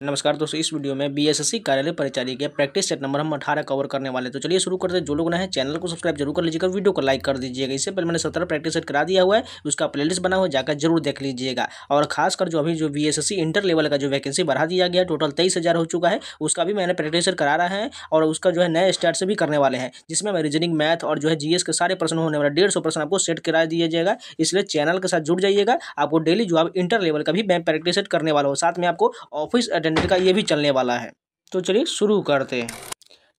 नमस्कार दोस्तों, इस वीडियो में बीएसएससी कार्यालय परिचारी के प्रैक्टिस सेट नंबर हम 18 कवर करने वाले हैं। तो चलिए शुरू करते हैं। जो लोग नए हैं चैनल को सब्सक्राइब जरूर कर लीजिएगा, वीडियो को लाइक कर दीजिएगा। इससे पहले मैंने 17 प्रैक्टिस सेट करा दिया हुआ है, उसका प्लेलिस्ट बना हुआ है, जाकर जरूर देख लीजिएगा। और खासकर जो अभी जो बीएसएससी इंटर लेवल का जो वैकेंसी बढ़ा दिया गया, टोटल 23,000 हो चुका है, उसका भी मैंने प्रैक्टिस सेट करा रहा है और उसका जो है नए स्टार्ट से भी करने वाले हैं, जिसमें मैं रीजनिंग, मैथ और जो है जीएस के सारे प्रश्न होने वाले 150 प्रश्न आपको सेट करा दिया जाएगा। इसलिए चैनल के साथ जुड़ जाइएगा। आपको डेली जो आप इंटर लेवल का भी मैं प्रैक्टिस सेट करने वाला हूँ, साथ में आपको ऑफिस अटेंडेंट का ये भी चलने वाला है। तो चलिए शुरू करते हैं।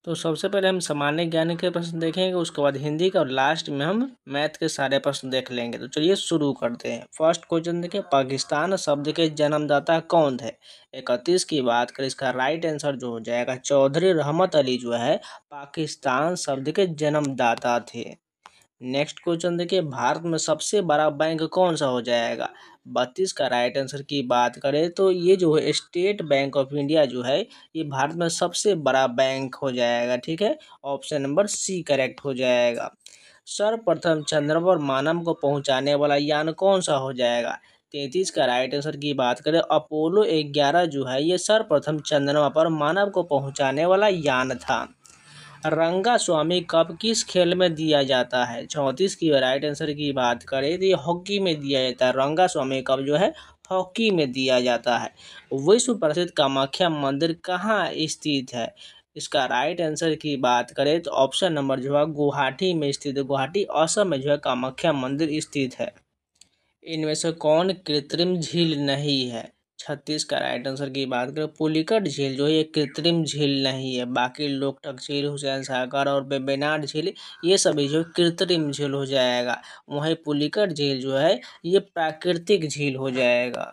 तो सबसे पहले हम सामान्य ज्ञान के प्रश्न देखेंगे, उसके बाद हिंदी का और लास्ट में हम मैथ के सारे प्रश्न देख लेंगे। तो चलिए शुरू करते हैं। फर्स्ट क्वेश्चन देखिए, पाकिस्तान शब्द के जन्मदाता कौन थे? 31 की बात करें, इसका राइट आंसर जो हो जाएगा चौधरी रहमत अली जो है पाकिस्तान शब्द के जन्मदाता थे। नेक्स्ट क्वेश्चन देखिए, भारत में सबसे बड़ा बैंक कौन सा हो जाएगा? 32 का राइट आंसर की बात करें तो ये जो है स्टेट बैंक ऑफ इंडिया जो है ये भारत में सबसे बड़ा बैंक हो जाएगा। ठीक है, ऑप्शन नंबर सी करेक्ट हो जाएगा। सर्वप्रथम चंद्रमा पर मानव को पहुंचाने वाला यान कौन सा हो जाएगा? 33 का राइट आंसर की बात करें, अपोलो 11 जो है ये सर्वप्रथम चंद्रमा पर मानव को पहुंचाने वाला यान था। रंगा स्वामी कप किस खेल में दिया जाता है? 34 की राइट आंसर की बात करें तो ये हॉकी में दिया जाता है। रंगा स्वामी कप जो है हॉकी में दिया जाता है। विश्व प्रसिद्ध कामाख्या मंदिर कहाँ स्थित है? इसका राइट आंसर की बात करें तो ऑप्शन नंबर जो है गुवाहाटी में स्थित है। गुवाहाटी असम में जो है कामाख्या मंदिर स्थित है। इनमें से कौन कृत्रिम झील नहीं है? 36 का राइट आंसर की बात करें, पुलिकट झील जो है ये कृत्रिम झील नहीं है। बाकी लोकटक झील, हुसैन सागर और वेम्बनाड झील ये सभी जो कृत्रिम झील हो जाएगा। वहीं पुलिकट झील जो है ये प्राकृतिक झील हो जाएगा।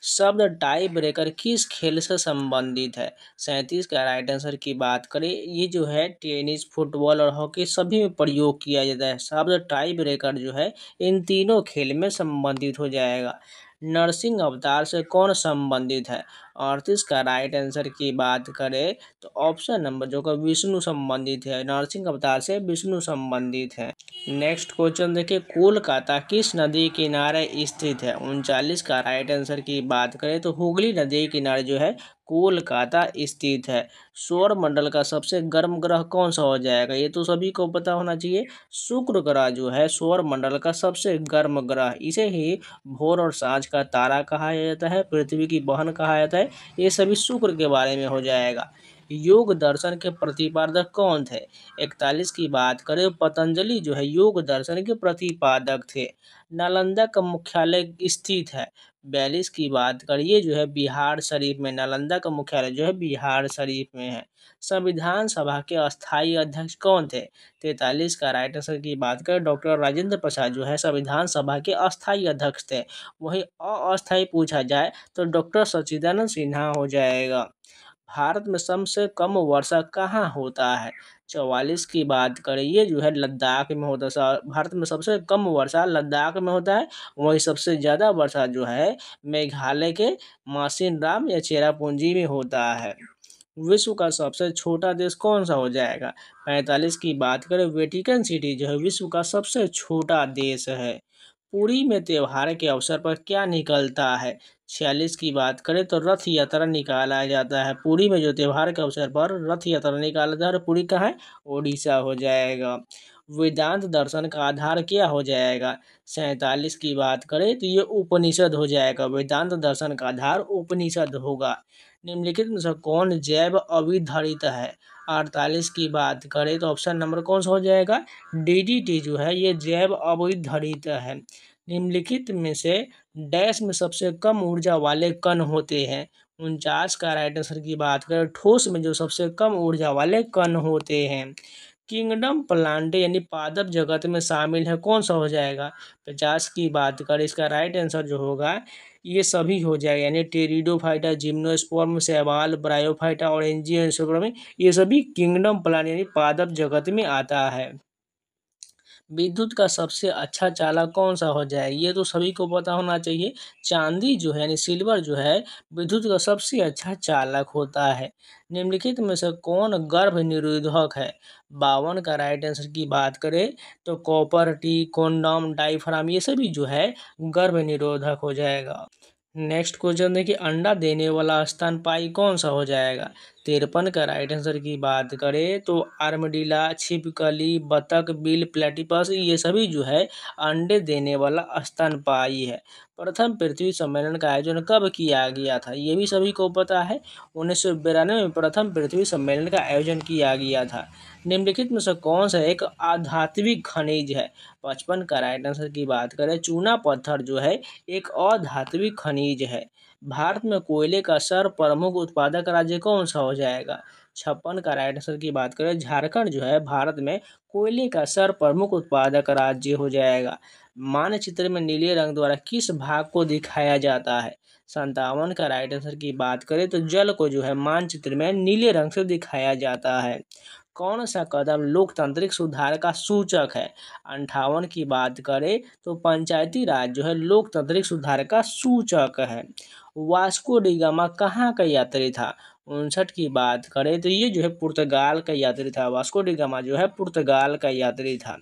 शब्द टाई ब्रेकर किस खेल से संबंधित है? 37 का राइट आंसर की बात करें, ये जो है टेनिस, फुटबॉल और हॉकी सभी में प्रयोग किया जाता है। शब्द टाई ब्रेकर जो है इन तीनों खेल में संबंधित हो जाएगा। नरसिंह अवतार से कौन संबंधित है? 38 का राइट आंसर की बात करें तो ऑप्शन नंबर जो का विष्णु संबंधित है। नरसिंह अवतार से विष्णु संबंधित है। नेक्स्ट क्वेश्चन देखिए, कोलकाता किस नदी किनारे स्थित है? 39 का राइट आंसर की बात करें तो हुगली नदी किनारे जो है कोलकाता स्थित है। सौर मंडल का सबसे गर्म ग्रह कौन सा हो जाएगा? ये तो सभी को पता होना चाहिए। शुक्र ग्रह जो है सौर मंडल का सबसे गर्म ग्रह, इसे ही भोर और सांझ का तारा कहा जाता है, पृथ्वी की बहन कहा जाता है। ये सभी शुक्र के बारे में हो जाएगा। योग दर्शन के प्रतिपादक कौन थे? 41 की बात करें, पतंजलि जो है योग दर्शन के प्रतिपादक थे। नालंदा का मुख्यालय स्थित है। 42 की बात करिए जो है बिहार शरीफ में। नालंदा का मुख्यालय जो है बिहार शरीफ में है। संविधान सभा के अस्थायी अध्यक्ष कौन थे? 43 का राइट आंसर की बात करें, डॉक्टर राजेंद्र प्रसाद जो है संविधान सभा के अस्थायी अध्यक्ष थे। वहीं अस्थायी पूछा जाए तो डॉक्टर सच्चिदानंद सिन्हा हो जाएगा। भारत में सबसे कम वर्षा कहाँ होता है? 44 की बात करें, ये जो है लद्दाख में होता है। भारत में सबसे कम वर्षा लद्दाख में होता है। वहीं सबसे ज़्यादा वर्षा जो है मेघालय के मासिन राम या चेरापूंजी में होता है। विश्व का सबसे छोटा देश कौन सा हो जाएगा? 45 की बात करें, वेटिकन सिटी जो है विश्व का सबसे छोटा देश है। पुरी में त्योहार के अवसर पर क्या निकलता है? 46 की बात करें तो रथ यात्रा निकाला जाता है। पुरी में जो त्योहार के अवसर पर रथ यात्रा निकाला जाता है। और पुरी कहाँ है? ओडिशा हो जाएगा। वेदांत दर्शन का आधार क्या हो जाएगा? 47 की बात करें तो ये उपनिषद हो जाएगा। वेदांत दर्शन का आधार उपनिषद होगा। निम्नलिखित में से कौन जैव अविधारित है? 48 की बात करें तो ऑप्शन नंबर कौन सा हो जाएगा? डीडीटी जो है ये जैव अविधारित है। निम्नलिखित में से डैश में सबसे कम ऊर्जा वाले कण होते हैं? 49 का राइट आंसर की बात करें, ठोस में जो सबसे कम ऊर्जा वाले कण होते हैं। किंगडम प्लांट यानी पादप जगत में शामिल है, कौन सा हो जाएगा? 50 की बात करें, इसका राइट आंसर जो होगा ये सभी हो जाएगा, यानी टेरिडोफाइटा, जिम्नोस्पर्म, शैवाल, ब्रायोफाइटा और एंजियोस्पर्म, ये सभी किंगडम प्लांट यानी पादप जगत में आता है। विद्युत का सबसे अच्छा चालक कौन सा हो जाए? ये तो सभी को पता होना चाहिए। चांदी जो है यानी सिल्वर जो है विद्युत का सबसे अच्छा चालक होता है। निम्नलिखित में से कौन गर्भ निरोधक है? 52 का राइट आंसर की बात करें तो कॉपर टी, कॉन्डम, डाइफ्राम ये सभी जो है गर्भ निरोधक हो जाएगा। नेक्स्ट क्वेश्चन देखिए, अंडा देने वाला स्तनपायी कौन सा हो जाएगा। 53 का राइट आंसर की बात करें तो आर्मडीला, छिपकली, बतख, बिल, प्लेटिपस, ये सभी जो है अंडे देने वाला स्तनपायी है। प्रथम पृथ्वी सम्मेलन का आयोजन कब किया गया था, ये भी सभी को पता है। 1992 में प्रथम पृथ्वी सम्मेलन का आयोजन किया गया था। निम्नलिखित में से कौन सा एक आधात्विक खनिज है। 55 का राइट आंसर की बात करें, चूना पत्थर जो है एक अधात्विक खनिज है। भारत में कोयले का सर्व प्रमुख उत्पादक राज्य कौन सा हो जाएगा। 56 का राइट आंसर की बात करें, झारखंड जो है भारत में कोयले का सर्व प्रमुख उत्पादक राज्य हो जाएगा। मानचित्र में नीले रंग द्वारा किस भाग को दिखाया जाता है। 57 का राइट आंसर की बात करें तो जल को जो है मानचित्र में नीले रंग से दिखाया जाता है। कौन सा कदम लोकतांत्रिक सुधार का सूचक है। 58 की बात करें तो पंचायती राज जो है लोकतांत्रिक सुधार का सूचक है। वास्को डी गामा कहाँ का यात्री था। 59 की बात करें तो ये जो है पुर्तगाल का यात्री था। वास्को डी गामा जो है पुर्तगाल का यात्री था।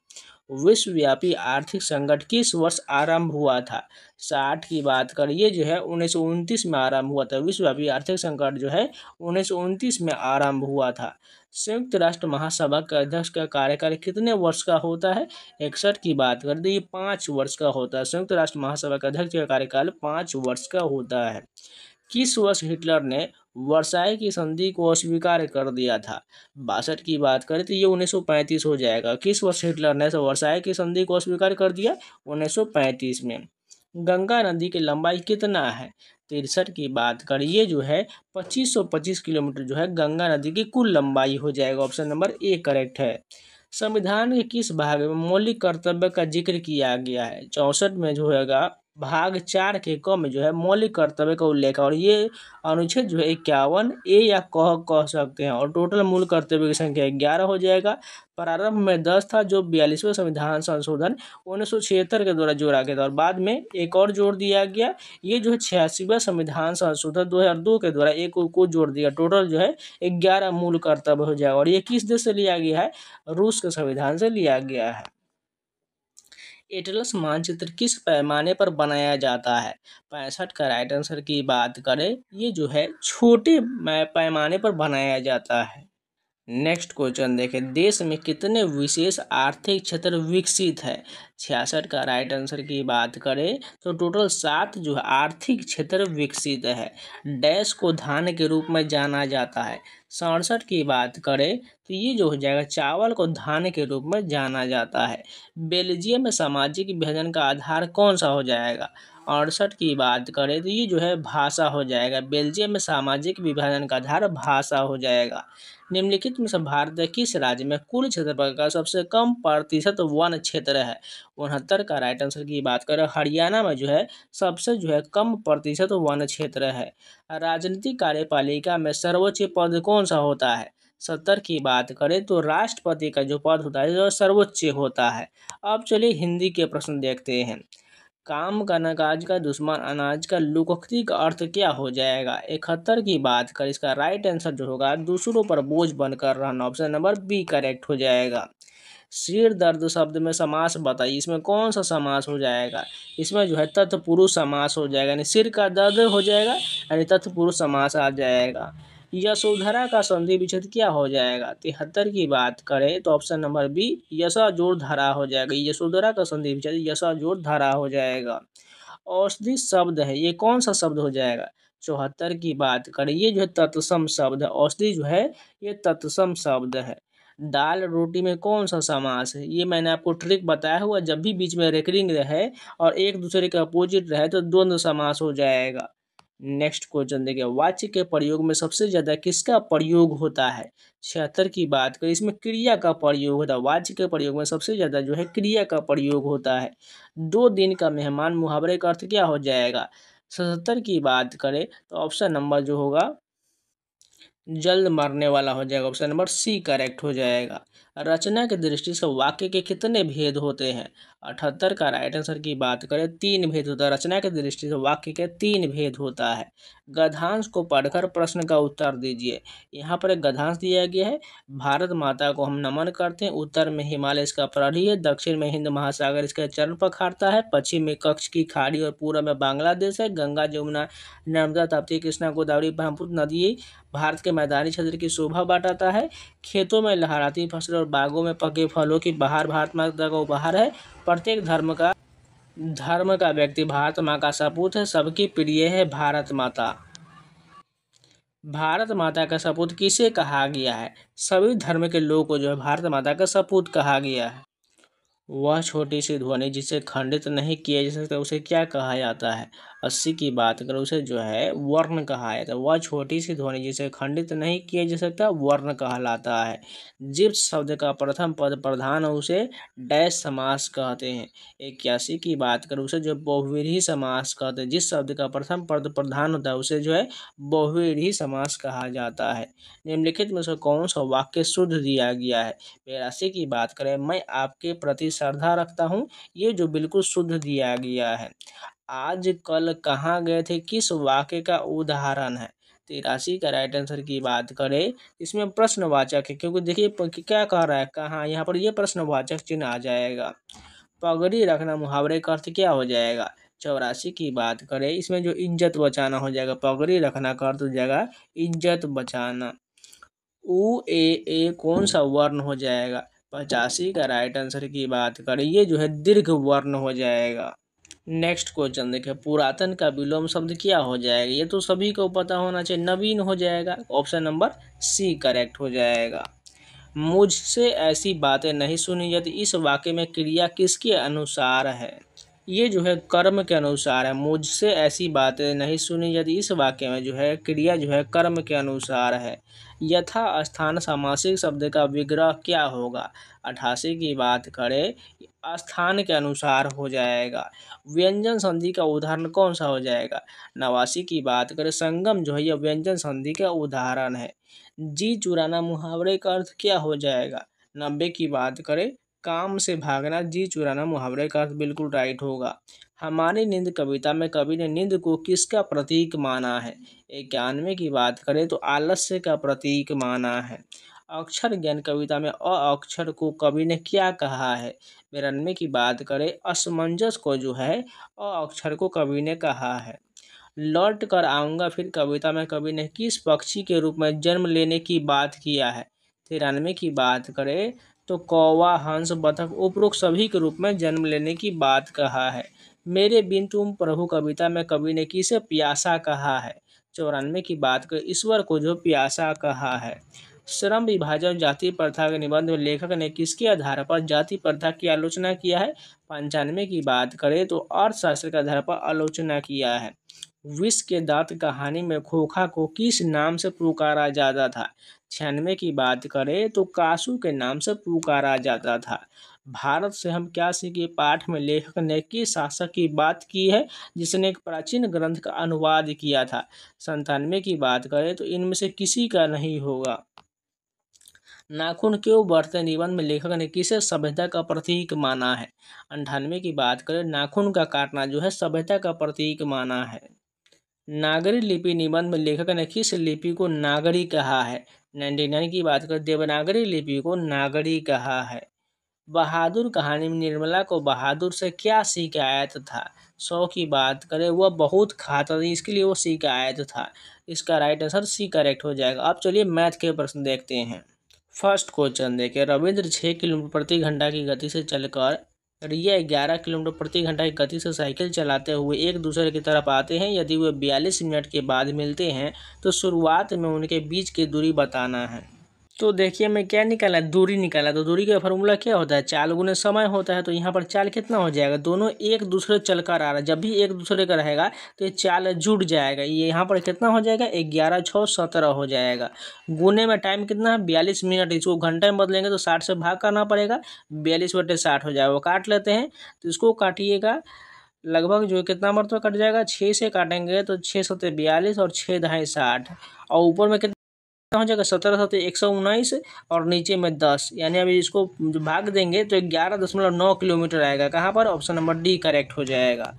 विश्वव्यापी आर्थिक संकट किस वर्ष आरंभ हुआ था। 60 की बात करिए जो है 1929 में आरंभ हुआ था। विश्वव्यापी आर्थिक संकट जो है 1929 में आरंभ हुआ था। संयुक्त राष्ट्र महासभा के अध्यक्ष का कार्यकाल कितने वर्ष का होता है। 61 की बात करें तो ये 5 वर्ष का होता है। संयुक्त राष्ट्र महासभा के अध्यक्ष का कार्यकाल 5 वर्ष का होता है। किस वर्ष हिटलर ने वर्साई की संधि को अस्वीकार कर दिया था। 62 की बात करें तो ये 1935 हो जाएगा। किस वर्ष हिटलर ने वर्साई की संधि को अस्वीकार कर दिया, 1935 में। गंगा नदी की लंबाई कितना है। 63 की बात करिए जो है 2525 किलोमीटर जो है गंगा नदी की कुल लंबाई हो जाएगा। ऑप्शन नंबर ए करेक्ट है। संविधान के किस भाग में मौलिक कर्तव्य का जिक्र किया गया है। 64 में जो है भाग 4 के क में जो है मौलिक कर्तव्य का उल्लेख है और ये अनुच्छेद जो है 51 ए या कह सकते हैं और टोटल मूल कर्तव्य की संख्या 11 हो जाएगा। प्रारंभ में 10 था जो 42वें संविधान संशोधन 1976 के द्वारा जोड़ा गया था और बाद में एक और जोड़ दिया गया। ये जो है 86वां संविधान संशोधन 2002 के द्वारा एक को जोड़ दिया। टोटल जो है 11 मूल कर्तव्य हो जाएगा और ये किस देश से लिया गया है, रूस के संविधान से लिया गया है। एटलस मानचित्र किस पैमाने पर बनाया जाता है। 65 का राइट आंसर की बात करें ये जो है छोटे पैमाने पर बनाया जाता है। नेक्स्ट क्वेश्चन देखें, देश में कितने विशेष आर्थिक क्षेत्र विकसित है। 66 का राइट आंसर की बात करें तो टोटल 7 जो है आर्थिक क्षेत्र विकसित है। डैश को धान के रूप में जाना जाता है। 67 की बात करें तो ये जो हो जाएगा चावल को धान के रूप में जाना जाता है। बेल्जियम में सामाजिक विभाजन का आधार कौन सा हो जाएगा। 68 की बात करें तो ये जो है भाषा हो जाएगा। बेल्जियम में सामाजिक विभाजन का आधार भाषा हो जाएगा। निम्नलिखित में से भारत के किस राज्य में कुल क्षेत्रफल का सबसे कम प्रतिशत वन क्षेत्र है। 69 का राइट आंसर की बात करें हरियाणा में जो है सबसे जो है कम प्रतिशत वन क्षेत्र है। राजनीतिक कार्यपालिका में सर्वोच्च पद कौन सा होता है। 70 की बात करें तो राष्ट्रपति का जो पद होता है जो सर्वोच्च होता है। अब चलिए हिंदी के प्रश्न देखते हैं। काम का नकाज का दुश्मन अनाज का लुकोक्ति का अर्थ क्या हो जाएगा। 71 की बात करें इसका राइट आंसर जो होगा दूसरों पर बोझ बनकर रहना। ऑप्शन नंबर बी करेक्ट हो जाएगा। सिर दर्द शब्द में समास बताइए, इसमें कौन सा समास हो जाएगा। इसमें जो है तत्पुरुष समास हो जाएगा, यानी सिर का दर्द हो जाएगा यानी तत्पुरुष समास आ जाएगा। यशोधरा का संधि विच्छेद क्या हो जाएगा। 73 की बात करें तो ऑप्शन नंबर बी यशा जोड़ धारा हो जाएगा। यशोधरा का संधि विच्छेद यशा जोड़ धारा हो जाएगा। औषधि शब्द है ये कौन सा शब्द हो जाएगा। 74 की बात करें ये जो है तत्सम शब्द है। औषधि जो है ये तत्सम शब्द है। दाल रोटी में कौन सा समास है, ये मैंने आपको ट्रिक बताया हुआ, जब भी बीच में रेकरिंग रहे और एक दूसरे के अपोजिट रहे तो द्वंद्व समास हो जाएगा। नेक्स्ट क्वेश्चन देखिए, वाच्य के प्रयोग में सबसे ज्यादा किसका प्रयोग होता है। 76 की बात करें इसमें क्रिया का प्रयोग होता है। वाच्य के प्रयोग में सबसे ज्यादा जो है क्रिया का प्रयोग होता है। 2 दिन का मेहमान मुहावरे का अर्थ क्या हो जाएगा। 77 की बात करें तो ऑप्शन नंबर जो होगा जल्द मरने वाला हो जाएगा। ऑप्शन नंबर सी करेक्ट हो जाएगा। रचना की दृष्टि से वाक्य के कितने भेद होते हैं? 78 का राइट आंसर की बात करें 3 भेद होता है। रचना की दृष्टि से वाक्य के 3 भेद होता है। गद्यांश को पढ़कर प्रश्न का उत्तर दीजिए। यहाँ पर एक गद्यांश दिया गया है, भारत माता को हम नमन करते हैं। उत्तर में हिमालय इसका प्रहरी है, दक्षिण में हिंद महासागर इसका चरण पखारता है, पश्चिम में कच्छ की खाड़ी और पूर्व में बांग्लादेश है। गंगा जमुना नर्मदा ताप्ती कृष्णा गोदावरी ब्रह्मपुत्र नदी भारत के मैदानी क्षेत्र की शोभा बढ़ाता है। खेतों में लहराती फसल और बागों में पके फलों की बहार भारत माता का उपहार है। प्रत्येक धर्म का व्यक्ति भारत माँ का सपूत है। सबकी प्रिय है भारत माता। भारत माता का सपूत किसे कहा गया है? सभी धर्म के लोगों को जो है भारत माता का सपूत कहा गया है। वह छोटी सी ध्वनि जिसे खंडित नहीं किया जा सकता उसे क्या कहा जाता है? 80 की बात करें उसे जो है वर्ण कहा जाता है। वह छोटी सी ध्वनि जिसे खंडित नहीं किया जा सकता वर्ण कहलाता है। जिस शब्द का प्रथम पद प्रधान हो उसे डैश समास कहते हैं। 81 की बात करें उसे जो बहुव्रीहि समास कहते हैं। जिस शब्द का प्रथम पद प्रधान होता है उसे जो है बहुव्रीहि समास कहा जाता है। निम्नलिखित में से कौन सा वाक्य शुद्ध दिया गया है? 82 की बात करें मैं आपके प्रति श्रद्धा रखता हूँ, ये जो बिल्कुल शुद्ध दिया गया है। आज कल कहाँ गए थे किस वाक्य का उदाहरण है? 83 का राइट आंसर की बात करें इसमें प्रश्नवाचक है, क्योंकि देखिए क्या कह रहा है कहाँ, यहाँ पर ये प्रश्नवाचक चिन्ह आ जाएगा। पगड़ी रखना मुहावरे का अर्थ क्या हो जाएगा? 84 की बात करें इसमें जो इज्जत बचाना हो जाएगा। पगड़ी रखना का अर्थ हो जाएगा इज्जत बचाना। उ ए कौन सा वर्ण हो जाएगा? 85 का राइट आंसर की बात करें ये जो है दीर्घ वर्ण हो जाएगा। नेक्स्ट क्वेश्चन देखिए, पुरातन का विलोम शब्द क्या हो जाएगा? ये तो सभी को पता होना चाहिए, नवीन हो जाएगा। ऑप्शन नंबर सी करेक्ट हो जाएगा। मुझसे ऐसी बातें नहीं सुनी जाती, इस वाक्य में क्रिया किसके अनुसार है? ये जो है कर्म के अनुसार है। मुझसे ऐसी बातें नहीं सुनी जाती, इस वाक्य में जो है क्रिया जो है कर्म के अनुसार है। यथा स्थान सामासिक शब्द का विग्रह क्या होगा? 88 की बात करें स्थान के अनुसार हो जाएगा। व्यंजन संधि का उदाहरण कौन सा हो जाएगा? 89 की बात करें संगम जो है यह व्यंजन संधि का उदाहरण है। जी चुराना मुहावरे का अर्थ क्या हो जाएगा? 90 की बात करें काम से भागना, जी चुराना मुहावरे का अर्थ बिल्कुल राइट होगा। हमारी नींद कविता में कवि ने नींद को किसका प्रतीक माना है? 91 की बात करें तो आलस्य का प्रतीक माना है। अक्षर ज्ञान कविता में अ अक्षर को कवि ने क्या कहा है? 92 की बात करें असमंजस को जो है अ अक्षर को कवि ने कहा है। लौट कर आऊँगा फिर कविता में कवि ने किस पक्षी के रूप में जन्म लेने की बात किया है? 93 की बात करें तो कौवा हंस बतख उपरोक्त सभी के रूप में जन्म लेने की बात कहा है। मेरे बिन तुम प्रभु कविता में कवि ने किसे प्यासा कहा है? 94 की बात करें ईश्वर को जो प्यासा कहा है। श्रम विभाजन जाति प्रथा के निबंध में लेखक ने किसके आधार पर जाति प्रथा की आलोचना किया है? 95 की बात करें तो अर्थशास्त्र के आधार पर आलोचना किया है। विष के दांत कहानी में खोखा को किस नाम से पुकारा जाता था? 96 की बात करें तो कासू के नाम से पुकारा जाता था। भारत से हम क्या सीखे पाठ में लेखक ने किस शासक की बात की है जिसने एक प्राचीन ग्रंथ का अनुवाद किया था? 97 की बात करें तो इनमें से किसी का नहीं होगा। नाखून क्यों बढ़ते निबंध में लेखक ने किसे सभ्यता का प्रतीक माना है? 98 की बात करें नाखून का काटना जो है सभ्यता का प्रतीक माना है। नागरी लिपि निबंध में लेखक ने किस लिपि को नागरी कहा है? 99 की बात करें देवनागरी लिपि को नागरी कहा है। बहादुर कहानी में निर्मला को बहादुर से क्या शिकायत था? 100 की बात करें वह बहुत खाता था इसके लिए वो शिकायत था। इसका राइट आंसर सी करेक्ट हो जाएगा। अब चलिए मैथ के प्रश्न देखते हैं। फर्स्ट क्वेश्चन देखिए, रविंद्र 6 किलोमीटर प्रति घंटा की गति से चलकर रिया 11 किलोमीटर प्रति घंटा की गति से साइकिल चलाते हुए एक दूसरे की तरफ आते हैं। यदि वे 42 मिनट के बाद मिलते हैं तो शुरुआत में उनके बीच की दूरी बताना है। तो देखिए मैं क्या निकाला, दूरी निकाला। तो दूरी का फार्मूला क्या होता है? चाल गुने समय होता है। तो यहाँ पर चाल कितना हो जाएगा? दोनों एक दूसरे चलकर आ रहा है, जब भी एक दूसरे का रहेगा तो ये चाल जुड़ जाएगा। ये यहाँ पर कितना हो जाएगा? 11 6 17 हो जाएगा। गुने में टाइम कितना है? 42 मिनट। इसको घंटे में बदलेंगे तो 60 से भाग करना पड़ेगा, 42/60 हो जाएगा। वो काट लेते हैं तो इसको काटिएगा, लगभग जो कितना मरतबा कट जाएगा? 6 से काटेंगे तो 6 7 42 और 6 2 60 और ऊपर में हो जाएगा 17 × 7 = 119 और नीचे में 10, यानी अभी इसको जो भाग देंगे तो 11.9 किलोमीटर आएगा। कहाँ पर? ऑप्शन नंबर डी करेक्ट हो जाएगा।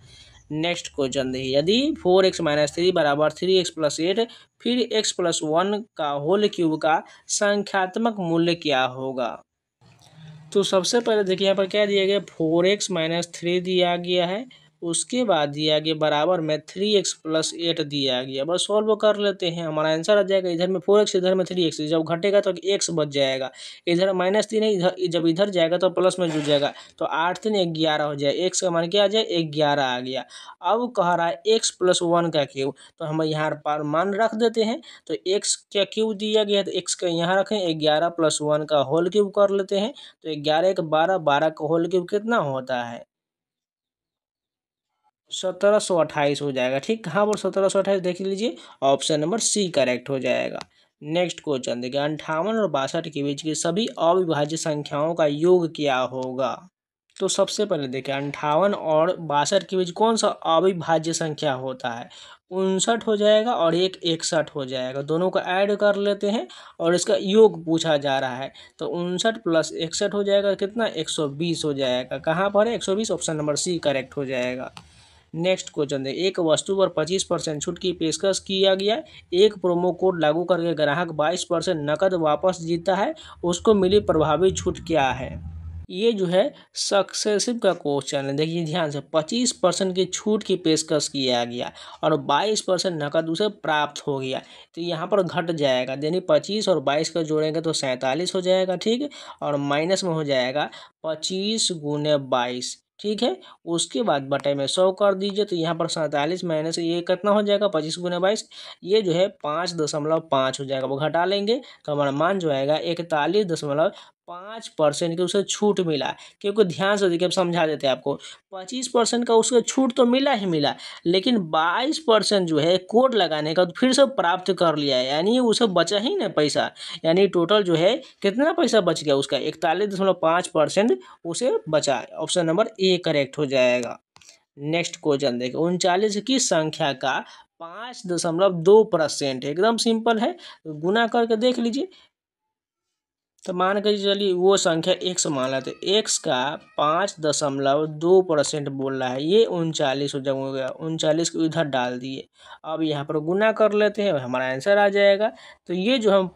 नेक्स्ट क्वेश्चन देखिए, यदि 4x - 3 = 3x + 8 फिर x + 1 का होल क्यूब का संख्यात्मक मूल्य क्या होगा? तो सबसे पहले देखिए यहाँ पर क्या दिया गया, 4x - 3 दिया गया है, उसके बाद दिया गया बराबर में 3x + 8 दिया गया। बस सॉल्व कर लेते हैं, हमारा आंसर आ जाएगा। इधर में 4x, इधर में 3x, जब घटेगा तो x बच जाएगा। इधर -3 है, इधर जब इधर जाएगा तो प्लस में जुड़ जाएगा, तो 8 3 11 हो जाए। x का मान क्या आ जाए? 11 आ गया। अब कह रहा है x + 1 का क्यूब, तो हम यहाँ पर मान रख देते हैं। तो x का क्यूब दिया गया है तो x का यहाँ रखें, 11 + 1 का होल क्यूब कर लेते हैं। तो 11 × 12, 12 का होल क्यूब कितना होता है? 1728 हो जाएगा। ठीक, कहाँ पर 1728 देख लीजिए, ऑप्शन नंबर सी करेक्ट हो जाएगा। नेक्स्ट क्वेश्चन देखिए, 58 और 62 के बीच की सभी अविभाज्य संख्याओं का योग क्या होगा? तो सबसे पहले देखिए, 58 और 62 के बीच कौन सा अविभाज्य संख्या होता है? 59 हो जाएगा और एक 61 हो जाएगा। दोनों को ऐड कर लेते हैं और इसका योग पूछा जा रहा है। तो 59 + 61 हो जाएगा कितना? 120 हो जाएगा। कहाँ पर है? 120, ऑप्शन नंबर सी करेक्ट हो जाएगा। नेक्स्ट क्वेश्चन है, एक वस्तु पर 25% छूट की पेशकश किया गया, एक प्रोमो कोड लागू करके ग्राहक 22% नकद वापस जीता है, उसको मिली प्रभावी छूट क्या है? ये जो है सक्सेसिव का क्वेश्चन है। देखिए ध्यान से, 25% की छूट की पेशकश किया गया और 22% नकद उसे प्राप्त हो गया, तो यहाँ पर घट जाएगा। यानी 25 और 22 का जोड़ेंगे तो 47 हो जाएगा। ठीक, और माइनस में हो जाएगा 25 × 22। ठीक है, उसके बाद बटे में 100 कर दीजिए, तो यहाँ पर 47 माइनस ये कितना हो जाएगा? 25 × 22, ये जो है 5.5 हो जाएगा। वो घटा लेंगे तो हमारा मान जो आएगा 41.5% की उसे छूट मिला। क्योंकि ध्यान से देखिए, अब समझा देते हैं आपको, 25% का उसको छूट तो मिला ही मिला, लेकिन 22% जो है कोड लगाने का फिर से प्राप्त कर लिया है, यानी उसे बचा ही ना पैसा। यानी टोटल जो है कितना पैसा बच गया उसका? 41.5% उसे बचा। ऑप्शन नंबर ए करेक्ट हो जाएगा। नेक्स्ट क्वेश्चन देखिए, 39 की संख्या का 5.2% एकदम सिंपल है, गुना करके देख लीजिए। तो मान के चलिए वो संख्या x मान लेते, x का 5.2% बोल रहा है, ये 39 हो जाएगा। 39 को इधर डाल दिए, अब यहाँ पर गुना कर लेते हैं, हमारा आंसर आ जाएगा। तो ये जो हम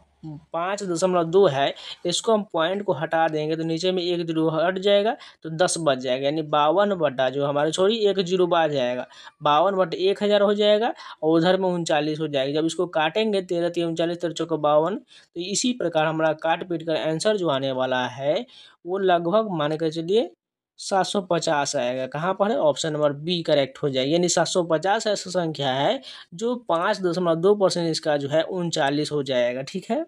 5.2 है, इसको हम पॉइंट को हटा देंगे तो नीचे में 1 जीरो हट जाएगा, तो 10 बच जाएगा। यानी 52 बटा जो हमारे छोड़ी 1 जीरो बच जाएगा, 52 बटे 1000 हो जाएगा और उधर में 39 हो जाएगा। जब इसको काटेंगे 13 3 39 13 चौका 52, तो इसी प्रकार हमारा काट पीट कर आंसर जो आने वाला है वो लगभग मान कर चलिए 750 आएगा। कहाँ पर है? ऑप्शन नंबर बी करेक्ट हो जाएगा। यानी 750 ऐसा संख्या है जो 5.2% इसका जो है 39 हो जाएगा। ठीक है,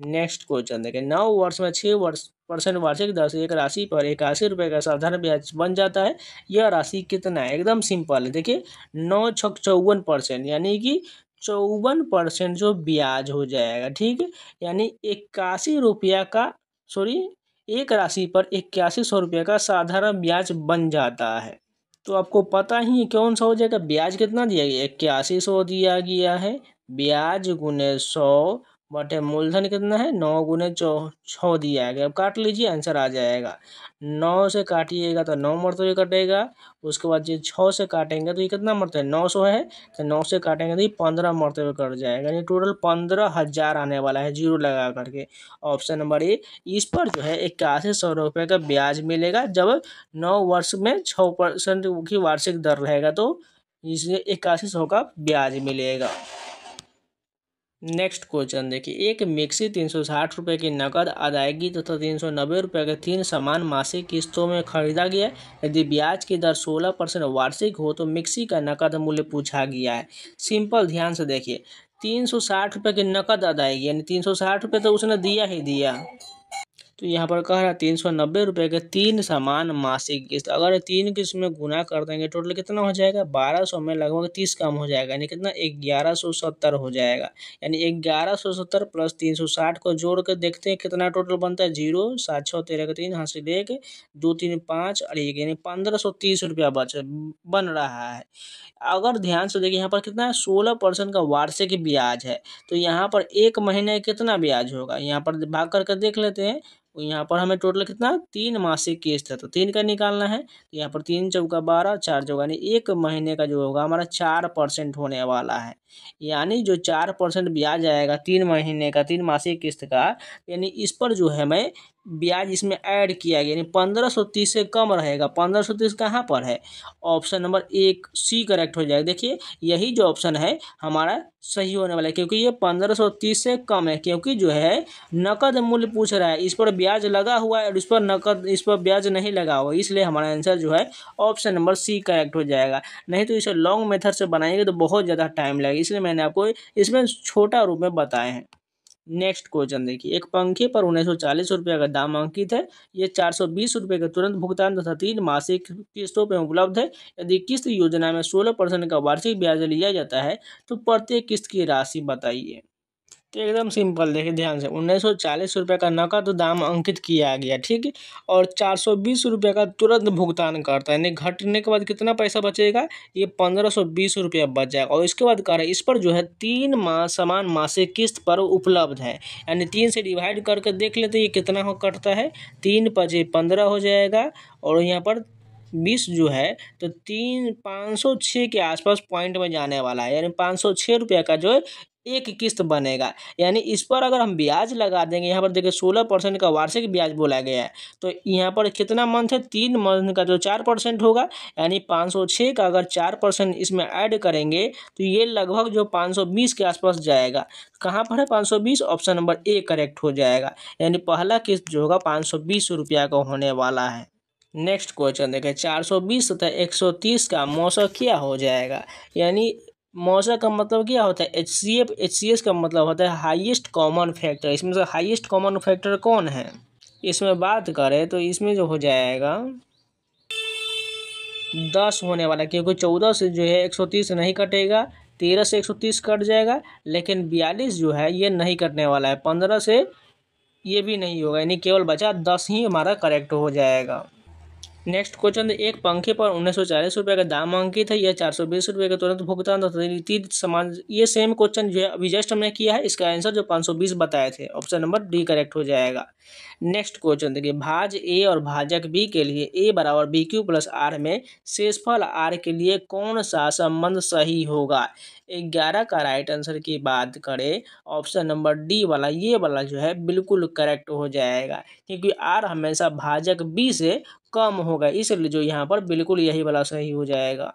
नेक्स्ट क्वेश्चन देखें, 9 वर्ष में 6% वार्षिक दर से एक राशि पर 81 रुपये का साधारण ब्याज बन जाता है, यह राशि कितना है? एकदम सिंपल है। देखिए 9 छक 54%, यानी कि 54% जो ब्याज हो जाएगा। ठीक है, यानी 81 रुपया का, सॉरी, एक राशि पर 8100 रुपये का साधारण ब्याज बन जाता है। तो आपको पता ही है कौन सा हो जाएगा। ब्याज कितना दिया गया? 8100 दिया गया है, ब्याज गुने 100 बटे मूलधन कितना है? 9 × 6 दिया गया। अब काट लीजिए, आंसर आ जाएगा। 9 से काटिएगा तो 9 मरतबे कटेगा, उसके बाद ये 6 से काटेंगे तो ये कितना मरतबे? 900 है, तो 9 से काटेंगे तो ये 15 मरतबे कट जाएगा। यानी टोटल 15,000 आने वाला है जीरो लगा करके। ऑप्शन नंबर ए, इस पर जो है 8100 रुपये का ब्याज मिलेगा जब 9 वर्ष में 6% की वार्षिक दर रहेगा, तो इसलिए 8100 का ब्याज मिलेगा। नेक्स्ट क्वेश्चन देखिए, एक मिक्सी 360 रुपये की नकद अदायगी तथा 390 रुपये के 3 समान मासिक किस्तों में खरीदा गया। यदि ब्याज की दर 16% वार्षिक हो तो मिक्सी का नकद मूल्य पूछा गया है। सिंपल, ध्यान से देखिए, 360 रुपये की नकद अदायगी, यानी 360 रुपये तो उसने दिया ही दिया, तो यहाँ पर कह रहा है 390 रुपये के 3 समान मासिक किस्त। अगर 3 किस्त में गुना कर देंगे टोटल कितना हो जाएगा, 1200 में लगभग 30 कम हो जाएगा, यानी कितना 1170 हो जाएगा। यानी 1170 प्लस 360 को जोड़ कर देखते हैं कितना टोटल बनता है। 0 7 6 13 का 3 हाथ से 1 2 3 5 और 1, यानी 1530 रुपया बन रहा है। अगर ध्यान से देखिए यहाँ पर कितना है, 16% का वार्षिक ब्याज है। तो यहाँ पर एक महीने कितना ब्याज होगा, यहाँ पर भाग करके देख लेते हैं। यहाँ पर हमें टोटल कितना 3 मासिक किस्त है, तो 3 का निकालना है। तो यहाँ पर 3 चौका 12 4 चौका, यानी एक महीने का जो होगा हमारा 4% होने वाला है। यानी जो 4% ब्याज आएगा 3 महीने का 3 मासिक किस्त का, यानी इस पर जो है हमें ब्याज इसमें ऐड किया गया, यानी 1530 से कम रहेगा। 1530 कहाँ पर है, ऑप्शन नंबर 1 सी करेक्ट हो जाएगा। देखिए यही जो ऑप्शन है हमारा सही होने वाला है, क्योंकि ये 1530 से कम है। क्योंकि जो है नकद मूल्य पूछ रहा है, इस पर ब्याज लगा हुआ है और इस पर ब्याज नहीं लगा हुआ, इसलिए हमारा आंसर जो है ऑप्शन नंबर सी करेक्ट हो जाएगा। नहीं तो इसे लॉन्ग मेथड से बनाएंगे तो बहुत ज़्यादा टाइम लगेगा, इसलिए मैंने आपको इसमें छोटा रूप में बताए हैं। नेक्स्ट क्वेश्चन देखिए, एक पंखे पर 1940 रुपये का दाम अंकित है। ये 420 रुपये का तुरंत भुगतान तथा 3 मासिक किस्तों पर उपलब्ध है। यदि किस्त योजना में 16% का वार्षिक ब्याज लिया जाता है तो प्रत्येक किस्त की राशि बताइए। तो एकदम सिंपल, देखिए ध्यान से, 1940 रुपये का नकद दाम अंकित किया गया, ठीक है, और 420 रुपये का तुरंत भुगतान करता है, यानी घटने के बाद कितना पैसा बचेगा, ये 1520 रुपया बच जाएगा। और इसके बाद कह रहे हैं इस पर जो है 3 समान मासिक किस्त पर उपलब्ध है, यानी 3 से डिवाइड करके देख लेते हैं ये कितना हो कटता है, 3 5 15 हो जाएगा, और यहाँ पर 20 जो है तो 506 के आसपास पॉइंट में जाने वाला है, यानी 506 रुपये का जो है एक किस्त बनेगा। यानी इस पर अगर हम ब्याज लगा देंगे, यहाँ पर देखिए 16% का वार्षिक ब्याज बोला गया है, तो यहाँ पर कितना मंथ है, 3 मंथ का जो 4% होगा, यानी 506 का अगर 4% इसमें ऐड करेंगे तो ये लगभग जो 520 के आसपास जाएगा। कहाँ पर है 520, ऑप्शन नंबर ए करेक्ट हो जाएगा। यानी पहला किस्त जो होगा 520 रुपया का होने वाला है। नेक्स्ट क्वेश्चन देखें, 420 तथा 130 का मौसा क्या हो जाएगा। यानी मौसा का मतलब क्या होता है, HCS का मतलब होता है हाईएस्ट कॉमन फैक्टर। इसमें से हाईएस्ट कॉमन फैक्टर कौन है, इसमें बात करें तो इसमें जो हो जाएगा 10 होने वाला, क्योंकि 14 से जो है 130 नहीं कटेगा, 13 से 130 कट जाएगा, लेकिन 42 जो है ये नहीं कटने वाला है, 15 से ये भी नहीं होगा, यानी केवल बचा 10 ही हमारा करेक्ट हो जाएगा। नेक्स्ट क्वेश्चन, एक पंखे पर 1940 रुपये का दाम अंकित है। यह 420 रुपये का तुरंत भुगतान तथा 3 समान, ये सेम क्वेश्चन जो है अभी जस्ट हमने किया है, इसका आंसर जो 520 बताए थे, ऑप्शन नंबर डी करेक्ट हो जाएगा। नेक्स्ट क्वेश्चन देखिए, भाज ए और भाजक बी के लिए ए बराबर बी क्यू प्लस आर में शेषफल आर के लिए कौन सा संबंध सही होगा। 11 का राइट आंसर की बात करें, ऑप्शन नंबर डी वाला, ये वाला जो है बिल्कुल करेक्ट हो जाएगा, क्योंकि आर हमेशा भाजक बी से कम होगा, इसलिए जो यहाँ पर बिल्कुल यही वाला सही हो जाएगा।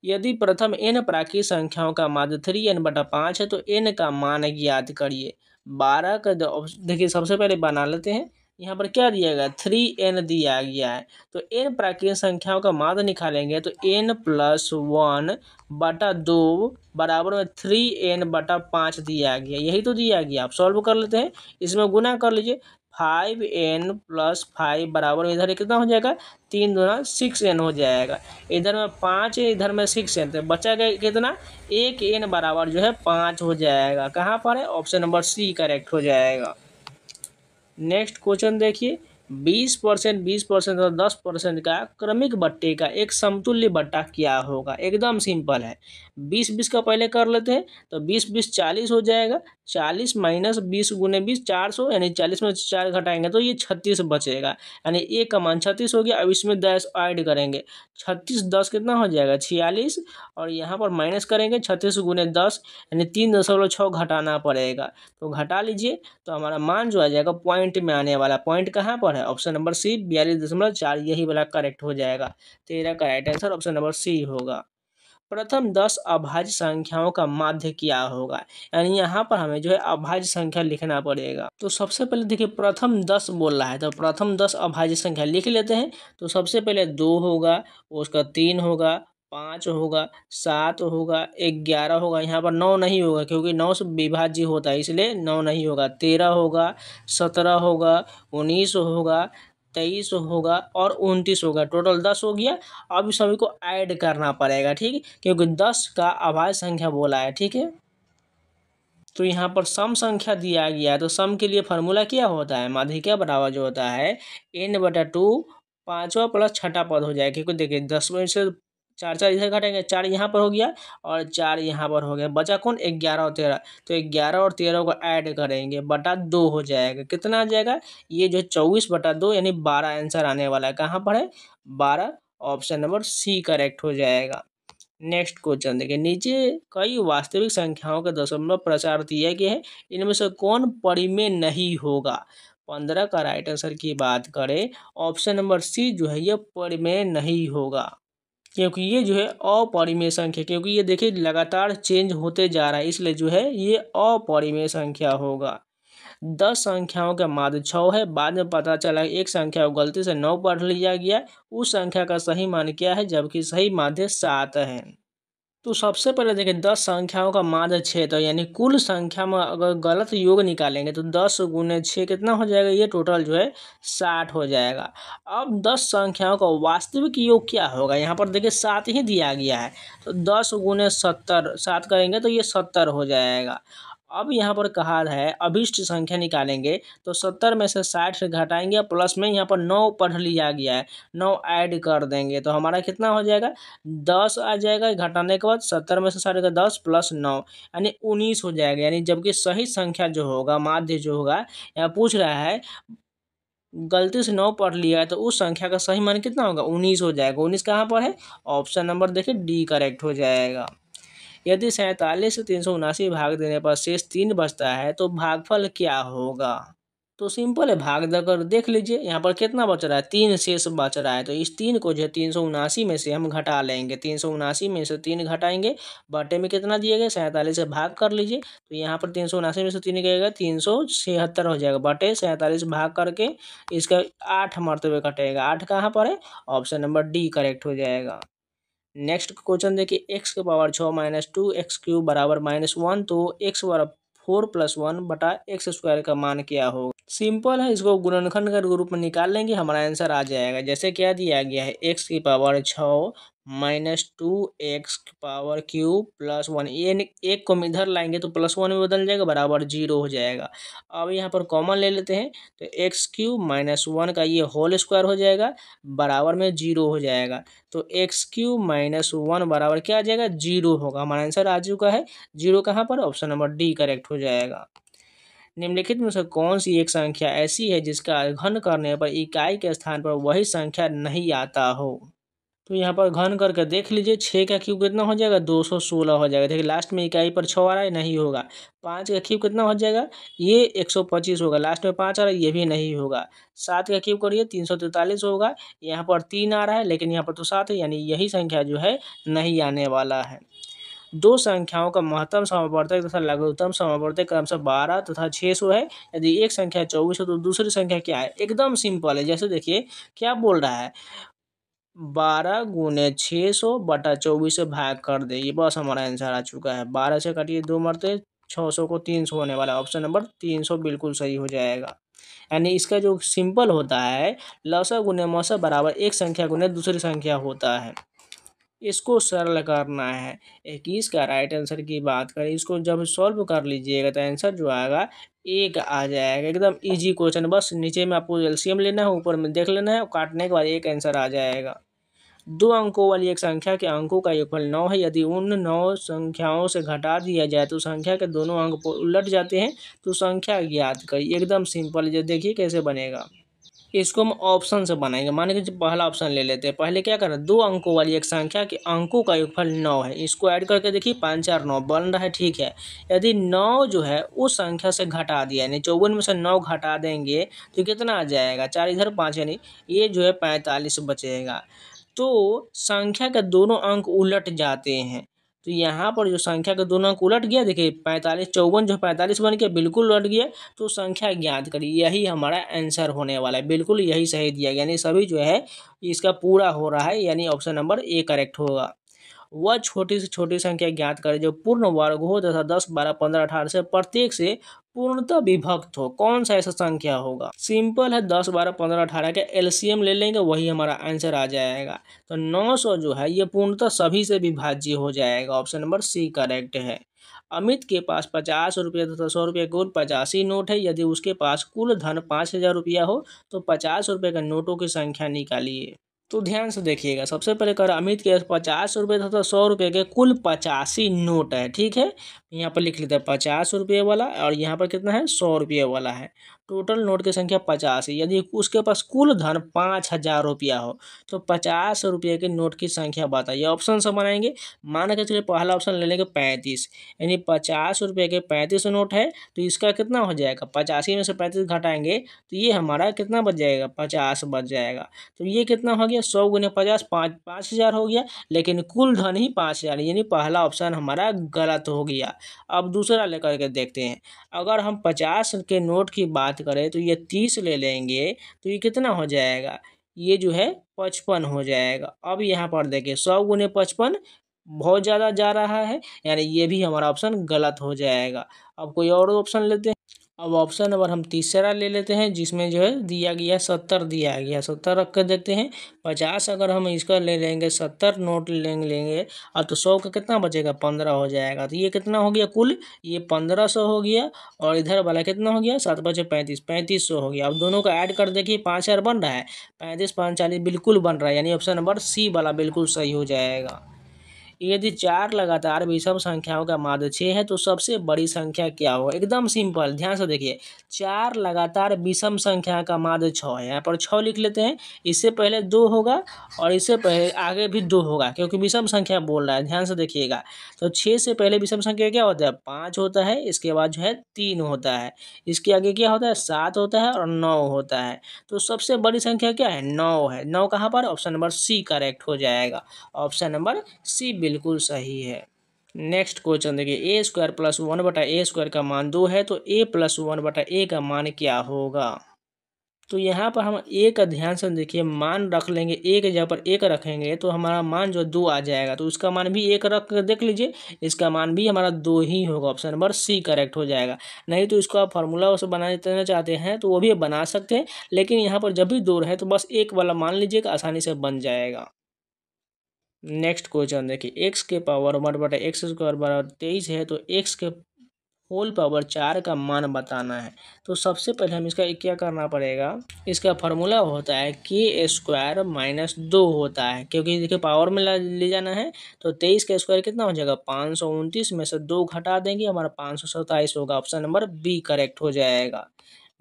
यदि प्रथम n प्राकृतिक संख्याओं का माध्य 3n/5 है तो n का मान ज्ञात करिए। 12 का देखिए सबसे पहले बना लेते हैं, यहाँ पर क्या दिया गया 3n दिया गया है, तो n प्राकृतिक संख्याओं का माध्य निकालेंगे तो n + 1/2 बराबर में 3n/5 दिया गया, यही तो दिया गया। आप सॉल्व कर लेते हैं, इसमें गुना कर लीजिए, 5n + 5 बराबर में इधर कितना हो जाएगा, 3 दूना 6n हो जाएगा, इधर में 5 है इधर में 6n, तो बचा गया कितना, 1n बराबर जो है 5 हो जाएगा। कहाँ पर है, ऑप्शन नंबर सी करेक्ट हो जाएगा। नेक्स्ट क्वेश्चन देखिए, 20% और 10% का क्रमिक बट्टे का एक समतुल्य बट्टा क्या होगा। एकदम सिंपल है, 20 का पहले कर लेते हैं, तो 20 40 हो जाएगा, 40 - 20 × 20 400, यानी 40 में 4 घटाएंगे तो ये 36 बचेगा, यानी ए का मान 36 हो गया। अब इसमें 10 ऐड करेंगे, 36 10 कितना हो जाएगा 46, और यहाँ पर माइनस करेंगे 36 × 10, यानी 3.6 घटाना पड़ेगा, तो घटा लीजिए, तो हमारा मान जो आ जाएगा पॉइंट में आने वाला। पॉइंट कहाँ पर है, ऑप्शन नंबर सी 42.4, यही वाला करेक्ट हो जाएगा। 13 का right answer option number C होगा। प्रथम 10 अभाज्य संख्याओं का माध्य क्या होगा, यानी यहाँ पर हमें जो है अभाज्य संख्या लिखना पड़ेगा। तो सबसे पहले देखिए प्रथम 10 बोल रहा है, तो प्रथम 10 अभाज्य संख्या लिख लेते हैं। तो सबसे पहले 2 होगा, उसका 3 होगा, 5 होगा, 7 होगा, 11 होगा, यहाँ पर 9 नहीं होगा क्योंकि 9 से विभाज्य होता है इसलिए 9 नहीं होगा। 13 होगा, 17 होगा, 19 होगा, 23 होगा और 29 होगा। टोटल 10 हो गया। अब इस सभी को ऐड करना पड़ेगा, ठीक है, क्योंकि 10 का अभाज्य संख्या बोला है, ठीक है। तो यहाँ पर सम संख्या दिया गया है तो सम के लिए फार्मूला क्या होता है, माध्यिका बराबर जो होता है n/2 पाँचवा प्लस छठा पद हो जाएगा। क्योंकि देखिए 10 में से 4 इधर घटेंगे, 4 यहाँ पर हो गया और 4 यहाँ पर हो गया, बचा कौन 11 और 13। तो 11 और 13 को ऐड करेंगे बटा 2 हो जाएगा। कितना आ जाएगा, ये जो 24/2 यानी 12 आंसर आने वाला है। कहाँ पर है 12, ऑप्शन नंबर सी करेक्ट हो जाएगा। नेक्स्ट क्वेश्चन देखिए, नीचे कई वास्तविक संख्याओं के दशमलव प्रचार दिए गए हैं, इनमें से कौन परिमेय नहीं होगा। 15 का राइट आंसर की बात करें, ऑप्शन नंबर सी जो है ये परिमेय नहीं होगा, क्योंकि ये जो है अपरिमेय संख्या, क्योंकि ये देखिए लगातार चेंज होते जा रहा है, इसलिए जो है ये अपरिमेय संख्या होगा। 10 संख्याओं का माध्य 6 है, बाद में पता चला एक संख्या को गलती से 9 पढ़ लिया गया, उस संख्या का सही मान क्या है, जबकि सही माध्य 7 है। तो सबसे पहले देखिए 10 संख्याओं का माध्य 6, तो यानी कुल संख्या में अगर गलत योग निकालेंगे तो 10 गुने 6 कितना हो जाएगा, ये टोटल जो है 60 हो जाएगा। अब 10 संख्याओं का वास्तविक योग क्या होगा, यहाँ पर देखिए 7 ही दिया गया है, तो 10 गुने 70 7 करेंगे तो ये 70 हो जाएगा। अब यहाँ पर कहा है अभिष्ट संख्या निकालेंगे तो 70 में से 60 से घटाएंगे, प्लस में यहाँ पर 9 पढ़ लिया गया है, 9 ऐड कर देंगे तो हमारा कितना हो जाएगा 10 आ जाएगा। घटाने के बाद 70 में से 60 का 10 प्लस 9 यानी 19 हो जाएगा। यानी जबकि सही संख्या जो होगा, माध्य जो होगा, यहाँ पूछ रहा है गलती से 9 पढ़ लिया है तो उस संख्या का सही मान कितना होगा 19 हो जाएगा। 19 कहाँ पर है, ऑप्शन नंबर देखिए डी करेक्ट हो जाएगा। यदि 47 से 379 भाग देने पर शेष 3 बचता है तो भागफल क्या होगा। तो सिंपल है, भाग देकर देख लीजिए, यहाँ पर कितना बच रहा है 3 शेष बच रहा है, तो इस 3 को जो है 379 में से हम घटा लेंगे। 379 में से 3 घटाएंगे, बटे में कितना दिए गए 47 से भाग कर लीजिए, तो यहाँ पर 379 में से 3 गएगा 376 हो जाएगा, बटे 47 भाग करके इसका 8 मरतबे कटेगा। 8 कहाँ पर है, ऑप्शन नंबर डी करेक्ट हो जाएगा। नेक्स्ट क्वेश्चन देखिए, एक्स के पावर 6 माइनस 2x³ बराबर -1, तो x बराबर 4 + 1 बटा x² का मान क्या होगा। सिंपल है, इसको गुणनखंड के रूप में निकाल लेंगे, हमारा आंसर आ जाएगा। जैसे क्या दिया गया है x की पावर 6 माइनस 2x³ + 1, ये एक को इधर लाएंगे तो +1 में बदल जाएगा, बराबर 0 हो जाएगा। अब यहाँ पर कॉमन ले लेते हैं तो x³ - 1 का ये होल स्क्वायर हो जाएगा, बराबर में 0 हो जाएगा। तो x³ - 1 बराबर क्या आ जाएगा 0 होगा। हमारा आंसर आ चुका है 0 कहाँ पर, ऑप्शन नंबर डी करेक्ट हो जाएगा। निम्नलिखित में से कौन सी एक संख्या ऐसी है जिसका घन करने पर इकाई के स्थान पर वही संख्या नहीं आता हो। तो यहाँ पर घन करके देख लीजिए, 6 का क्यूब कितना हो जाएगा 216 हो जाएगा। देखिए लास्ट में इकाई पर 6 आ रहा है, नहीं होगा। 5 का क्यूब कितना हो जाएगा, ये 125 होगा, लास्ट में 5 आ रहा है, ये भी नहीं होगा। 7 का क्यूब करिए 343 होगा, यहाँ पर 3 आ रहा है लेकिन यहाँ पर तो 7 है, यानी यही संख्या जो है नहीं आने वाला है। दो संख्याओं का महत्तम समावर्तक तथा लघुत्तम समावर्तक क्रमशः 12 तथा 600 है। यदि एक संख्या 24 है तो दूसरी संख्या क्या है, एकदम सिंपल है। जैसे देखिए क्या बोल रहा है, 12 गुने 600 बटा 24 से भाग कर दे, ये बस हमारा आंसर आ चुका है। 12 से कटिए 2 मरते, 600 को 300 होने वाला, ऑप्शन नंबर 300 बिल्कुल सही हो जाएगा। यानी इसका जो सिंपल होता है, लसा गुने मसा बराबर एक संख्या गुने दूसरी संख्या होता है। इसको सरल करना है। 21 का राइट आंसर की बात करें, इसको जब सॉल्व कर लीजिएगा तो आंसर जो आएगा 1 आ जाएगा। एकदम इजी क्वेश्चन, बस नीचे में आपको एलसीएम लेना है, ऊपर में देख लेना है, और काटने के बाद एक आंसर आ जाएगा। 2 अंकों वाली एक संख्या के अंकों का योगफल 9 है। यदि उन 9 संख्याओं से घटा दिया जाए तो संख्या के दोनों अंक उलट जाते हैं, तो संख्या ज्ञात करिए। एकदम सिंपल है, देखिए कैसे बनेगा। इसको हम ऑप्शन से बनाएंगे। मान लीजिए पहला ऑप्शन ले लेते हैं। पहले क्या करें, 2 अंकों वाली एक संख्या के अंकों का योगफल 9 है, इसको ऐड करके देखिए 5 4 9 बन रहा है, ठीक है। यदि 9 जो है उस संख्या से घटा दिया, यानी 54 में से 9 घटा देंगे तो कितना आ जाएगा, 4 इधर 5, यानी ये जो है 45 बचेगा। तो संख्या के दोनों अंक उलट जाते हैं, तो यहाँ पर जो संख्या के दोनों अंक उलट गया, देखिए 45 54 जो 45 बन गया, बिल्कुल उलट गया, तो संख्या ज्ञात करिए। यही हमारा आंसर होने वाला है, बिल्कुल यही सही दिया गया, यानी सभी जो है इसका पूरा हो रहा है, यानी ऑप्शन नंबर ए करेक्ट होगा। वह छोटी से छोटी संख्या ज्ञात करें जो पूर्ण वर्ग हो तथा 10, 12, 15, 18 से प्रत्येक से पूर्णतः विभक्त हो। कौन सा ऐसा संख्या होगा? सिंपल है, 10, 12, 15, 18 के एलसीएम ले लेंगे, वही हमारा आंसर आ जाएगा। तो 900 जो है ये पूर्णतः सभी से विभाज्य हो जाएगा। ऑप्शन नंबर सी करेक्ट है। अमित के पास 50 रुपये तथा 100 रुपये कुल 85 नोट है। यदि उसके पास कुल धन 5,000 रुपया हो तो 50 रुपये के नोटों की संख्या निकालिए। तो ध्यान से देखिएगा, सबसे पहले कर अमित के 50 रुपये तथा 100 रुपये के कुल 85 नोट है। ठीक है, यहाँ पर लिख लेते हैं 50 रुपये वाला और यहाँ पर कितना है 100 रुपये वाला है। टोटल नोट की संख्या 85। यदि उसके पास कुल धन 5,000 रुपया हो तो 50 रुपये के नोट की संख्या बताइए। ऑप्शन से बनाएंगे। मान के चलिए पहला ऑप्शन ले लेंगे 35, यानी 50 रुपये के 35 नोट है तो इसका कितना हो जाएगा? 85 में से 35 घटाएंगे तो ये हमारा कितना बच जाएगा? 50 बच जाएगा। तो ये कितना हो गया? 100 गुने 50, 5,000 हो गया, लेकिन कुल धन ही 5,000, यानी पहला ऑप्शन हमारा गलत हो गया। अब दूसरा लेकर के देखते हैं। अगर हम 50 के नोट की बात करें तो ये 30 ले लेंगे तो ये कितना हो जाएगा? ये जो है 55 हो जाएगा। अब यहाँ पर देखिए 100 गुने 55 बहुत ज़्यादा जा रहा है, यानी ये भी हमारा ऑप्शन गलत हो जाएगा। अब कोई और ऑप्शन लेते हैं। अब ऑप्शन नंबर हम तीसरा ले लेते हैं, जिसमें जो है दिया गया 70 दिया गया। 70 रख कर देखते हैं। 50 अगर हम इसका ले लेंगे, 70 नोट लेंगे और तो 100 का कितना बचेगा? 15 हो जाएगा। तो ये कितना हो गया कुल? ये 1500 हो गया और इधर वाला कितना हो गया? 7 बचे 35, 3500 हो गया। अब दोनों का ऐड कर देखिए, 5,000 बन रहा है, 35, 5, 40 बिल्कुल बन रहा है, यानी ऑप्शन नंबर सी वाला बिल्कुल सही हो जाएगा। यदि 4 लगातार विषम संख्याओं का माध्य 6 है तो सबसे बड़ी संख्या क्या होगा? एकदम सिंपल, ध्यान से देखिए। 4 लगातार विषम संख्या का माध्य 6 है। यहाँ पर 6 लिख लेते हैं। इससे पहले 2 होगा और इससे पहले आगे भी 2 होगा, क्योंकि विषम संख्या बोल रहा है। ध्यान से देखिएगा। तो 6 से पहले विषम संख्या क्या होता है? 5 होता है। इसके बाद जो है 3 होता है। इसके आगे क्या होता है? 7 होता है और 9 होता है। तो सबसे बड़ी संख्या क्या है? 9 है। 9 कहाँ पर? ऑप्शन नंबर सी करेक्ट हो जाएगा। ऑप्शन नंबर सी बिल्कुल सही है। नेक्स्ट क्वेश्चन देखिए, ए स्क्वायर प्लस 1/a² का मान 2 है तो a प्लस 1/a का मान क्या होगा? तो यहाँ पर हम ए का ध्यान से देखिए, मान रख लेंगे। ए के जगह पर 1 रखेंगे तो हमारा मान जो 2 आ जाएगा, तो उसका मान भी 1 रख कर देख लीजिए। इसका मान भी हमारा 2 ही होगा। ऑप्शन नंबर सी करेक्ट हो जाएगा। नहीं तो इसको आप फार्मूला उसे बना देना चाहते हैं तो वो भी बना सकते हैं, लेकिन यहाँ पर जब भी 2 रहे तो बस 1 वाला मान लीजिएगा, आसानी से बन जाएगा। नेक्स्ट क्वेश्चन देखिए, x के पावर 1/x² बराबर 23 है तो x के होल पावर 4 का मान बताना है। तो सबसे पहले हम इसका क्या करना पड़ेगा? इसका फार्मूला होता है k² माइनस 2 होता है, क्योंकि देखिए पावर में ले जाना है। तो 23 का स्क्वायर कितना हो जाएगा? 529 में से 2 घटा देंगे, हमारा 527 होगा। ऑप्शन नंबर बी करेक्ट हो जाएगा।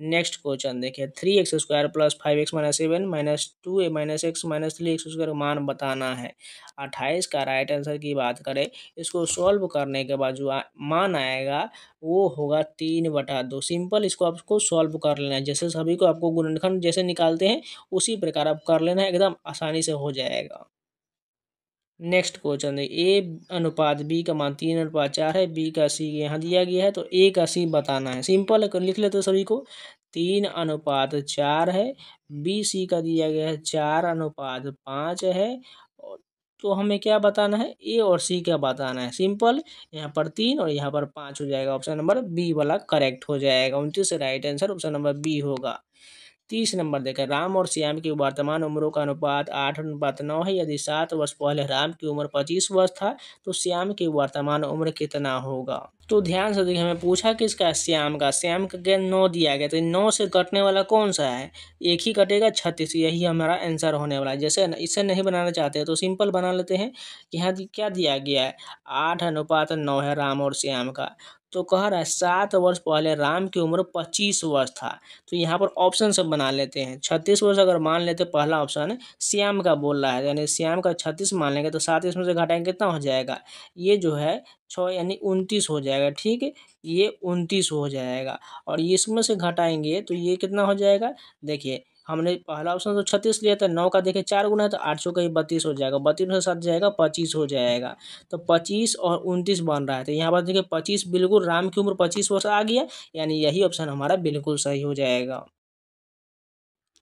नेक्स्ट क्वेश्चन देखिए, 3x² plus 5x minus 7 minus 2a minus x minus 3x² मान बताना है। 28 का राइट आंसर की बात करें, इसको सॉल्व करने के बाद जो मान आएगा वो होगा 3/2। सिंपल, इसको आपको सॉल्व कर लेना है। जैसे सभी को आपको गुणनखंड जैसे निकालते हैं उसी प्रकार आप कर लेना है, एकदम आसानी से हो जाएगा। नेक्स्ट क्वेश्चन है, ए अनुपात बी का मान 3/4 है। बी का सी यहाँ दिया गया है तो ए का सी बताना है। सिंपल है, लिख लेते हैं सभी को। 3/4 है। बी सी का दिया गया है 4/5 है। तो हमें क्या बताना है? ए और सी का बताना है। सिंपल, यहाँ पर 3 और यहाँ पर 5 हो जाएगा। ऑप्शन नंबर बी वाला करेक्ट हो जाएगा। 29 right answer option number B होगा। 30 नंबर देखें, राम और श्याम की वर्तमान उम्रों का अनुपात 8:9 है। यदि 7 वर्ष पहले राम की उम्र 25 वर्ष था तो श्याम की वर्तमान उम्र कितना होगा? तो ध्यान से देखिए, हमें पूछा किसका? श्याम का। श्याम का क्या 9 दिया गया, तो 9 से कटने वाला कौन सा है? एक ही कटेगा, 36। यही हमारा आंसर होने वाला है। जैसे इससे नहीं बनाना चाहते तो सिंपल बना लेते हैं। यहाँ क्या दिया गया है? 8:9 है राम और श्याम का। तो कह रहा है 7 वर्ष पहले राम की उम्र 25 वर्ष था। तो यहाँ पर ऑप्शन सब बना लेते हैं। 36 वर्ष अगर मान लेते, पहला ऑप्शन श्याम का बोल रहा है, यानी श्याम का 36 मान लेंगे तो 7 इसमें से घटाएंगे कितना हो जाएगा? ये जो है 6 यानी 29 हो जाएगा। ठीक है, ये 29 हो जाएगा और इसमें से घटाएंगे तो ये कितना हो जाएगा? देखिए, हमने पहला ऑप्शन तो 36 लिया था। 9 का देखिए 4 गुना है तो 800 का ही 32 हो जाएगा। 32 में से 7 जाएगा 25 हो जाएगा। तो 25 और 29 बन रहा है। तो यहाँ पर देखिए 25 बिल्कुल, राम की उम्र 25 वर्ष आ गया, यानी यही ऑप्शन हमारा बिल्कुल सही हो जाएगा।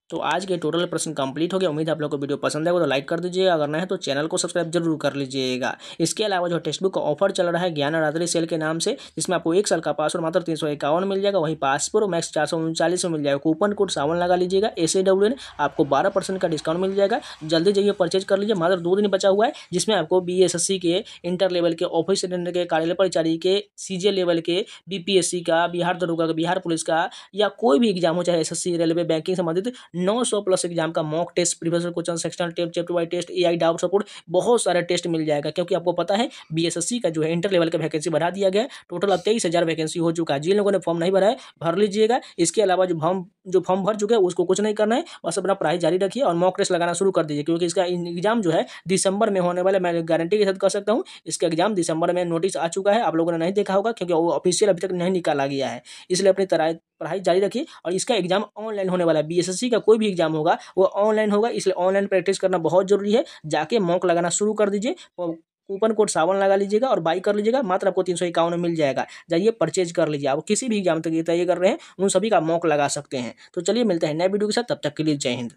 तो आज के टोटल प्रश्न कंप्लीट हो गया। उम्मीद है आप लोग को वीडियो पसंद आएगा, तो लाइक कर दीजिएगा, अगर नहीं है तो चैनल को सब्सक्राइब जरूर कर लीजिएगा। इसके अलावा जो टेक्स्ट बुक का ऑफर चल रहा है ज्ञानरात्रि सेल के नाम से, जिसमें आपको 1 साल का पासवर्ड मात्र 351 मिल जाएगा, वहीं पासपोर्ट मैक्स 439 में मिल जाएगा। कूपन कोड सावन लगा लीजिएगा SAWN, आपको 12% का डिस्काउंट मिल जाएगा। जल्दी जाइए परचेज कर लीजिए, मात्र 2 दिन बचा हुआ है, जिसमें आपको BSSC के इंटर लेवल के, ऑफिस अटेंडेंट के, कार्यालय परिचारी के, CJ लेवल के, BPSC का, बिहार दरोगा का, बिहार पुलिस का, या कोई भी एग्जाम हो, चाहे SSC, रेलवे, बैंकिंग संबंधित 900 प्लस एग्जाम का mock test, previous question, sectional test, chapter wise test, AI doubt support, बहुत सारे टेस्ट मिल जाएगा। क्योंकि आपको पता है BSSC का जो है इंटर लेवल का वैकेंसी बढ़ा दिया गया है। टोटल अब 23,000 वैकेंसी हो चुका है। जिन लोगों ने फॉर्म नहीं भरा है भर लीजिएगा। इसके अलावा जो फॉर्म भर चुके हैं उसको कुछ नहीं करना है, बस अपना पढ़ाई जारी रखिए और मॉक टेस्ट लगाना शुरू कर दीजिए, क्योंकि इसका एग्जाम जो है दिसंबर में होने वाला है। मैं गारंटी के साथ कह सकता हूँ इसका एग्जाम दिसंबर में। नोटिस आ चुका है, आप लोगों ने नहीं देखा होगा क्योंकि वो ऑफिशियल अभी तक नहीं निकाला गया है। इसलिए अपनी पढ़ाई जारी रखिए। और इसका एग्जाम ऑनलाइन होने वाला है। BSSC का कोई भी एग्जाम होगा वो ऑनलाइन होगा, इसलिए ऑनलाइन प्रैक्टिस करना बहुत जरूरी है। जाके मॉक लगाना शुरू कर दीजिए। कूपन कोड सावन लगा लीजिएगा और बाई कर लीजिएगा, मात्र आपको 351 में मिल जाएगा। जाइए परचेज कर लीजिए। आप किसी भी एग्जाम तक तैयारी कर रहे हैं उन सभी का मॉक लगा सकते हैं। तो चलिए मिलते हैं नए वीडियो के साथ, तब तक के लिए जय हिंद।